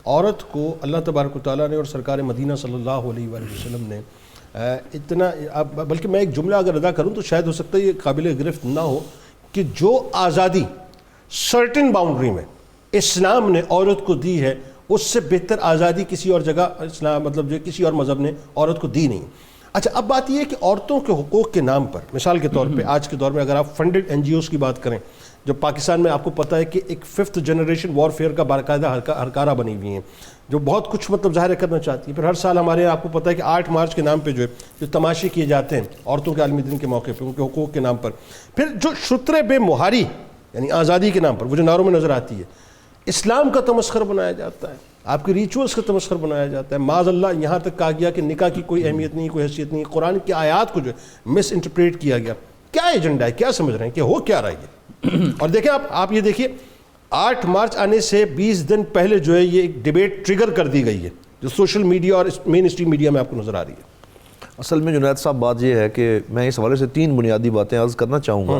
عورت کو اللہ تبارک و تعالیٰ نے اور سرکار مدینہ صلی اللہ علیہ وآلہ وسلم نے اتنا، بلکہ میں ایک جملہ اگر ادا کروں تو شاید ہو سکتا ہے یہ قابل گرفت نہ ہو، کہ جو آزادی سرٹن باؤنڈری میں اسلام نے عورت کو دی ہے اس سے بہتر آزادی کسی اور جگہ اسلام مطلب جو کسی اور مذہب نے عورت کو دی نہیں۔ اچھا، اب بات یہ ہے کہ عورتوں کے حقوق کے نام پر مثال کے طور پہ آج کے دور میں اگر آپ فنڈڈ این جی اوز کی بات کریں، جو پاکستان میں آپ کو پتہ ہے کہ ایک 5th جنریشن وار فیئر کا باقاعدہ ہرکارہ بنی ہوئی ہیں، جو بہت کچھ مطلب ظاہر کرنا چاہتی ہے، پھر ہر سال ہمارے آپ کو پتہ ہے کہ 8 مارچ کے نام پہ جو تماشے کیے جاتے ہیں عورتوں کے عالمی دن کے موقع پہ ان کے حقوق کے نام پر، پھر جو شتر بے مہاری یعنی آزادی کے نام پر وہ جو نعروں میں نظر آتی ہے، اسلام کا تمسخر بنایا جاتا ہے، آپ کے ریچولز کا تمسخر بنایا جاتا ہے، معاذ اللہ یہاں تک کہا گیا کہ نکاح کی کوئی اہمیت نہیں، کوئی حیثیت نہیں، قرآن کی آیات کو جو مس انٹرپریٹ کیا گیا۔ کیا ایجنڈا ہے؟ کیا سمجھ رہے ہیں کہ ہو کیا رہا ہے؟ اور دیکھیں آپ یہ دیکھیے 8 مارچ آنے سے 20 دن پہلے جو ہے یہ ایک ڈیبیٹ ٹریگر کر دی گئی ہے جو سوشل میڈیا اور مین اسٹریم میڈیا میں آپ کو نظر آ رہی ہے۔ اصل میں جنید صاحب بات یہ ہے کہ میں اس حوالے سے 3 بنیادی باتیں عرض کرنا چاہوں گا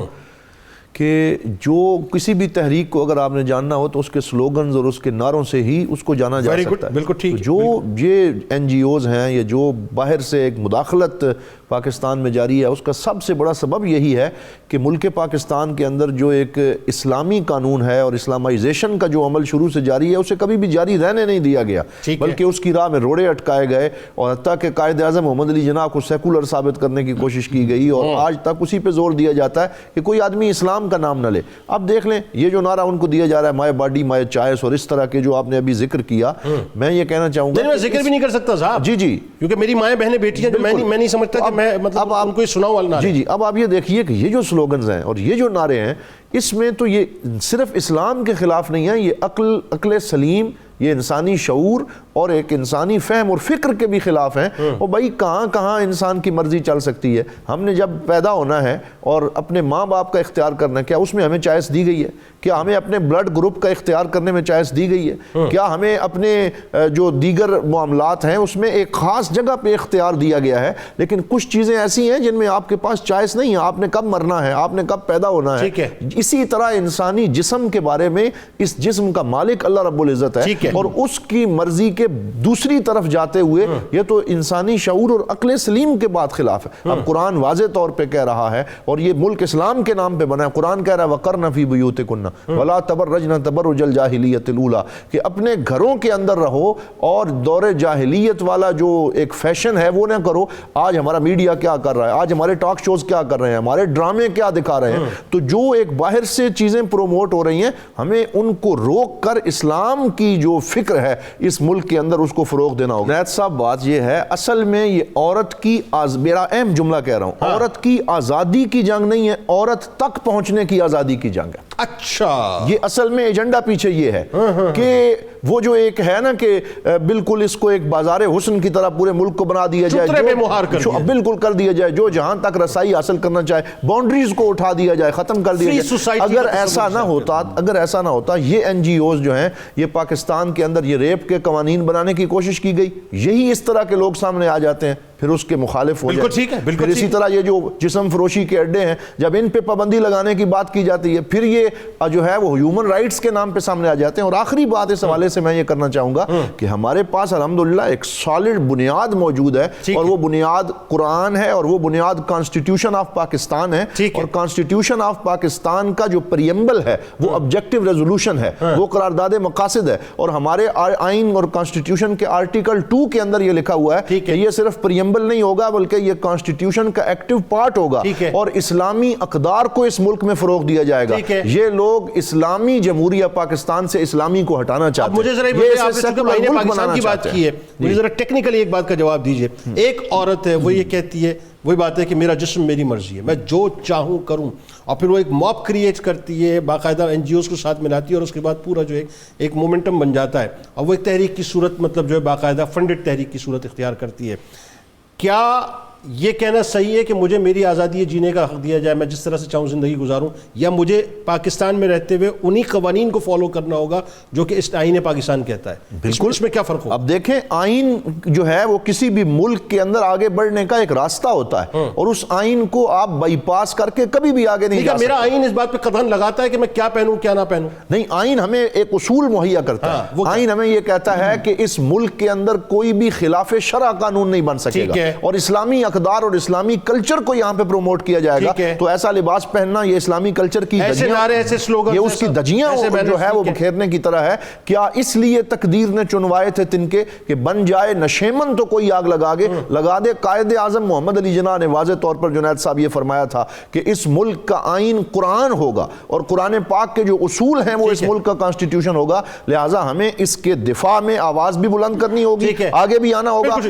کہ جو کسی بھی تحریک کو اگر آپ نے جاننا ہو تو اس کے سلوگنز اور اس کے نعروں سے ہی اس کو جانا جا سکتا ہے۔ بالکل ٹھیک۔ جو یہ این جی اوز ہیں یا جو باہر سے ایک مداخلت پاکستان میں جاری ہے اس کا سب سے بڑا سبب یہی ہے کہ ملک پاکستان کے اندر جو ایک اسلامی قانون ہے اور اسلامائزیشن کا جو عمل شروع سے جاری ہے اسے کبھی بھی جاری رہنے نہیں دیا گیا، بلکہ اس کی راہ میں روڑے اٹکائے گئے، اور حتیٰ کہ قائد اعظم محمد علی جناح کو سیکولر ثابت کرنے کی کوشش کی گئی، اور آج تک اسی پہ زور دیا جاتا ہے کہ کوئی آدمی اسلام کا نام نہ لے۔ اب دیکھ لیں یہ جو نعرہ ان کو دیا جا رہا ہے مائی باڈی مائی چوائس اور اس طرح کے جو آپ نے ابھی ذکر کیا، میں یہ کہنا چاہوں گا میں ذکر بھی نہیں کر سکتا صاحب، جی کیونکہ میری مائیں بہنیں بیٹیاں جو میں نہیں سمجھتا کہ میں مطلب ان کو سناؤں والا۔ جی اب آپ یہ دیکھیے کہ یہ جو سلوگنز ہیں اور یہ جو نعرے ہیں اس میں تو یہ صرف اسلام کے خلاف نہیں ہے، یہ عقل سلیم، یہ انسانی شعور اور ایک انسانی فہم اور فکر کے بھی خلاف ہیں۔ اور بھائی کہاں انسان کی مرضی چل سکتی ہے؟ ہم نے جب پیدا ہونا ہے اور اپنے ماں باپ کا اختیار کرنا ہے، کیا اس میں ہمیں چوائس دی گئی ہے؟ کیا ہمیں اپنے بلڈ گروپ کا اختیار کرنے میں چوائس دی گئی ہے؟ کیا ہمیں اپنے جو دیگر معاملات ہیں اس میں ایک خاص جگہ پہ اختیار دیا گیا ہے؟ لیکن کچھ چیزیں ایسی ہیں جن میں آپ کے پاس چوائس نہیں ہے، آپ نے کب مرنا ہے، آپ نے کب پیدا ہونا ہے۔ اسی طرح انسانی جسم کے بارے میں اس جسم کا مالک اللہ رب العزت ہے، اور اس کی مرضی کے دوسری طرف جاتے ہوئے یہ تو انسانی شعور اور عقل سلیم کے بات خلاف ہے۔ اب قرآن واضح طور پہ کہہ رہا ہے، اور یہ ملک اسلام کے نام پہ بنا ہے، قرآن کہہ رہا ہے وَقَرْنَ فِي بُيُوتِكُنَّ وَلَا تَبَرَّجْنَ تَبَرُّجَ الْجَاهِلِيَّةِ الْأُولَىٰ، کہ اپنے گھروں کے اندر رہو اور دور جاہلیت والا جو ایک فیشن ہے وہ نہ کرو۔ آج ہمارا میڈیا کیا کر رہا ہے، آج ہمارے ٹاک شوز کیا کر رہے ہیں، ہمارے ڈرامے کیا دکھا رہے ہیں، تو جو ایک باہر سے چیزیں پروموٹ ہو رہی ہیں ہمیں ان کو روک کر اسلام کی جو فکر ہے اس ملک کے اندر اس کو فروغ دینا ہوگا۔ نیت صاحب بات یہ ہے اصل میں یہ عورت کی میرا اہم جملہ کہہ رہا ہوں، عورت کی آزادی کی جنگ نہیں ہے، عورت تک پہنچنے کی آزادی کی جنگ ہے۔ اچھا، یہ اصل میں ایجنڈا پیچھے یہ ہے کہ وہ جو ایک ہے نا کہ بالکل اس کو ایک بازار حسن کی طرح پورے ملک کو بنا دیا جائے، بالکل کر دیا جائے، جو جہاں تک رسائی حاصل کرنا چاہے باؤنڈریز کو اٹھا دیا جائے، ختم کر دیا جائے۔ اگر ایسا نہ ہوتا یہ این جی اوز جو ہیں یہ پاکستان کے اندر یہ ریپ کے قوانین بنانے کی کوشش کی گئی، یہی اس طرح کے لوگ سامنے آ جاتے ہیں پھر اس کے مخالف ہو جاتے ہیں۔ پھر اسی طرح یہ جو جسم فروشی کے اڈے ہیں جب ان پہ پابندی لگانے کی بات کی جاتی ہے پھر یہ جو ہے وہ ہیومن رائٹس کے نام پہ سامنے آ جاتے ہیں۔ اور آخری بات اس حوالے سے میں یہ کرنا چاہوں گا کہ ہمارے پاس الحمدللہ ایک سالڈ بنیاد موجود ہے، اور وہ بنیاد قرآن ہے، اور وہ بنیاد کانسٹیٹیوشن آف پاکستان ہے، اور کانسٹیٹیوشن آف پاکستان کا جو پریمبل ہے وہ آبجیکٹیو ریزولوشن ہے، وہ قرارداد مقاصد ہے، اور ہمارے آئین اور کانسٹیٹیوشن کے آرٹیکل 2 کے اندر یہ لکھا ہوا ہے کہ یہ صرف پریمبل نہیں ہوگا بلکہ یہ کانسٹیٹیوشن کا ایکٹیو پارٹ ہوگا، اور اسلامی اقدار کو اس ملک میں فروغ دیا جائے گا۔ یہ لوگ اسلامی جمہوریہ پاکستان سے اسلامی کو ہٹانا چاہتے ہیں۔ مجھے ذرا پاکستان کی بات کی ہے، مجھے ذرا ٹیکنیکلی ایک بات کا جواب دیجئے۔ ایک عورت ہے وہ یہ کہتی ہے، وہی بات ہے کہ میرا جسم میری مرضی ہے، میں جو چاہوں کروں، اور پھر وہ ایک موب کریٹ کرتی ہے، باقاعدہ این جی اوز کو ساتھ ملاتی ہے، اور اس کے بعد پورا جو ایک مومنٹم بن جاتا ہے، اور وہ ایک تحریک کی صورت مطلب جو ہے باقاعدہ فنڈڈ تحریک کی صورت اختیار کرتی ہے۔ کیا یہ کہنا صحیح ہے کہ مجھے میری آزادی جینے کا حق دیا جائے, میں جس طرح سے چاہوں زندگی گزاروں, یا مجھے پاکستان میں رہتے ہوئے انہی قوانین کو فالو کرنا ہوگا جو کہ اس آئین پاکستان کہتا ہے؟ بالکل. اس میں کیا فرق ہوگا؟ اب دیکھیں, آئین جو ہے وہ کسی بھی ملک کے اندر آگے بڑھنے کا ایک راستہ ہوتا ہے, اور اس آئین کو آپ بائی پاس کر کے کبھی بھی آگے نہیں جا سکتے. میرا آئین اس بات پہ قدغن لگاتا ہے کہ میں کیا پہنوں کیا نہ پہنوں؟ نہیں, آئین ہمیں ایک اصول مہیا کرتا ہے. آئین ہمیں یہ کہتا ہے کہ اس ملک کے اندر کوئی بھی خلاف شرع قانون نہیں بن سکے گا, اور اسلامی اقدار اور اسلامی کلچر کو یہاں پہ پروموٹ کیا جائے گا. تو ایسا لباس پہننا یہ اسلامی کلچر کی دھجیاں, یہ اس کی دھجیاں جو ہے وہ بکھیرنے کی طرح ہے. کیا اس لیے تقدیر نے چنوائے تھے تنکے کہ بن جائے نشیمن تو کوئی آگ لگا دے. قائد اعظم محمد علی جناح نے واضح طور پر جنید صاحب یہ فرمایا تھا کہ اس ملک کا آئین قرآن ہوگا, اور قرآن پاک کے جو اصول ہیں وہ اس ملک کا کانسٹیٹیوشن ہوگا. لہٰذا ہمیں اس کے دفاع میں آواز بھی بلند کرنی ہوگی, آگے بھی آنا ہوگا,